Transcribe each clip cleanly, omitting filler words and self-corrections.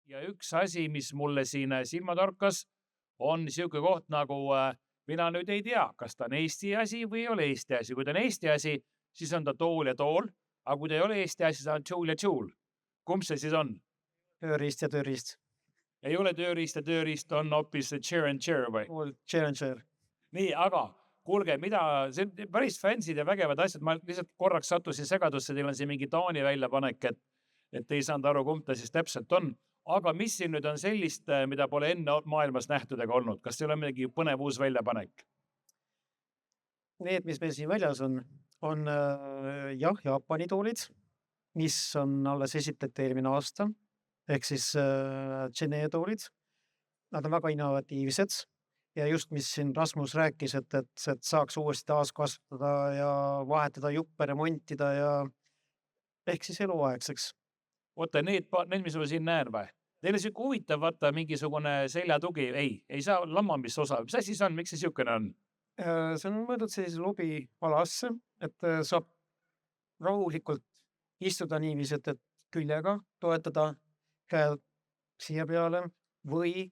Ja üks asi, mis mulle siin silma torkas, on siuke koht nagu, mina nüüd ei tea, kas ta on Eesti asi või ei ole Eesti asi. Kui ta on Eesti asi, siis on ta tool ja tool, aga kui ta ei ole Eesti asi, siis on tool ja tool. Kumb see siis on? Tööriist ja tööriist. Ei ole tööriist, on hoopis chair and chair või? Chair and chair. Nii, aga kuulge, mida, see on päris fansid ja vägevad asjad, ma lihtsalt korraks sattusin segadusse, teil on siin mingi Taani väljapanek, et ei saanud aru, kumb ta siis täpselt on. Aga mis siin nüüd on sellist, mida pole enne maailmas nähtud ega olnud? Kas ei ole midagi põnev uus väljapanek? Need, mis meil siin väljas on jah, Jaapani toolid, mis on alles esitleti eelmine aasta, ehk siis Gene toolid. Nad on väga innovatiivsed ja just, mis siin Rasmus rääkis, et saaks uuesti taaskasutada ja vahetada juppe, remontida ja ehk siis eluaegseks. Oota, need, mis ma siin näen või? Teil on siuke huvitav, vaata, mingisugune seljatugi. Ei saa lammamist osa. Mis asi see on? Miks see siukene on? See on mõeldud sellise lobialasse, et saab rahulikult istuda niiviisi, et küljega toetada käed siia peale või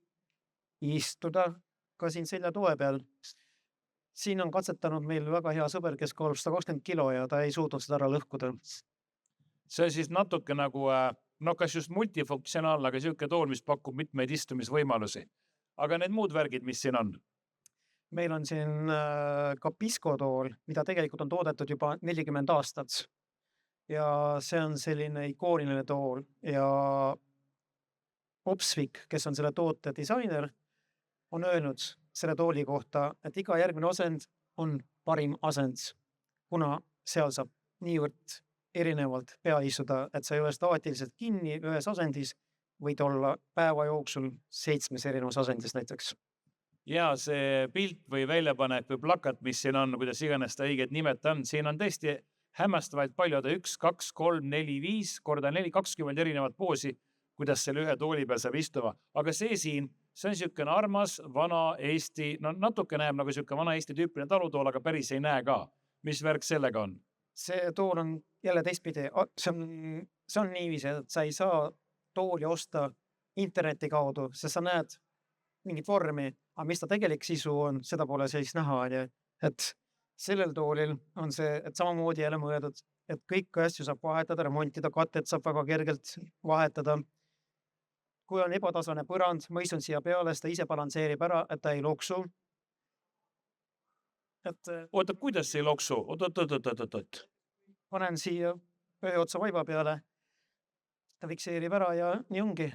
istuda ka siin seljatoe peal. Siin on katsetanud meil väga hea sõber, kes kaalub 120 kilo ja ta ei suutnud seda ära lõhkuda. See on siis natuke nagu, kas just multifunktsionaalne, aga siuke tool, mis pakub mitmeid istumisvõimalusi. Aga need muud värgid, mis siin on? Meil on siin ka piskotool, mida tegelikult on toodetud juba 40 aastat. Ja see on selline ikooniline tool ja Opsvik, kes on selle toote disainer, on öelnud selle tooli kohta, et iga järgmine asend on parim asend, kuna seal saab niivõrd erinevalt pea istuda, et sa ei ole staatiliselt kinni ühes asendis, võid olla päeva jooksul 7 erinevas asendis näiteks. Ja see pilt või väljapanek või plakat, mis siin on, kuidas iganes ta õiget nimet on, siin on tõesti hämmastavalt palju, 1, 2, 3, 4, 5 korda 4, 20 erinevat poosi, kuidas selle ühe tooli peal saab istuma. Aga see siin, see on siukene armas, vana Eesti, no natuke näeb nagu siuke vana Eesti tüüpiline talutool, aga päris ei näe ka. Mis värk sellega on? See tool on jälle teistpidi, see on niiviisi, et sa ei saa tooli osta interneti kaudu, sest sa näed mingit vormi, aga mis ta tegelik sisu on, seda pole siis näha. Et sellel toolil on see, et samamoodi jälle mõeldud, et kõiki asju saab vahetada, remontida, katet saab väga kergelt vahetada. Kui on ebataslane põrand, ma istun siia peale, seda ise balansseerib ära, et ta ei loksu. Oota, kuidas see ei loksu? Oot. Panen siia ühe otsa vaiba peale, ta fikseerib ära ja nii ongi,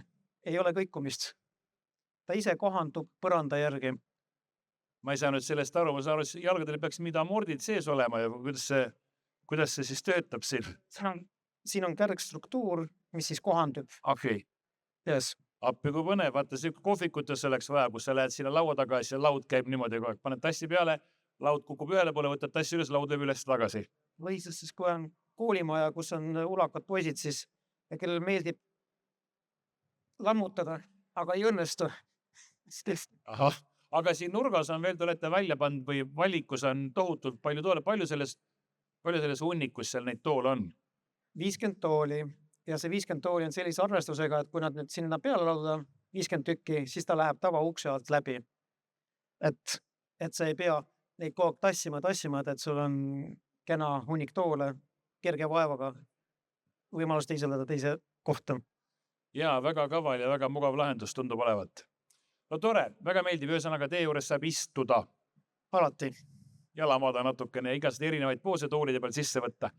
ei ole kõikumist. Ta ise kohandub põranda järgi. Ma ei saa nüüd sellest aru, ma saan aru, et jalgadel peaks mida mordid sees olema ja kuidas see siis töötab siin? Siin on kärgstruktuur, mis siis kohandub. Okei. Yes. Appi kui põnev, vaata see kohvikutes oleks vaja, kus sa lähed sinna laua taga ja laud käib niimoodi kogu aeg. Paned tassi peale, laud kukub ühele poole, võtad tassi üles, laud lööb üles tagasi. Või siis kui on koolimaja, kus on ulakad poisid, siis kellel meeldib lammutada, aga ei õnnestu. Ahah, aga siin nurgas on veel, te olete välja pannud või valikus on tohutult palju toole. Palju selles hunnikus seal neid tool on? 50 tooli ja see 50 tooli on sellise arvestusega, et kui nad nüüd sinna peale lauda 50 tükki, siis ta läheb tava ukse alt läbi. Et sa ei pea neid kogu aeg tassima, et sul on kena hunnik toole, kerge vaevaga võimalus teisele teise kohta. Jaa, väga kaval ja väga mugav lahendus tundub olevat. No tore, väga meeldiv, ühesõnaga tee juures saab istuda. Alati. Jalamada natukene ja igased erinevaid poose toolide peal sisse võtta.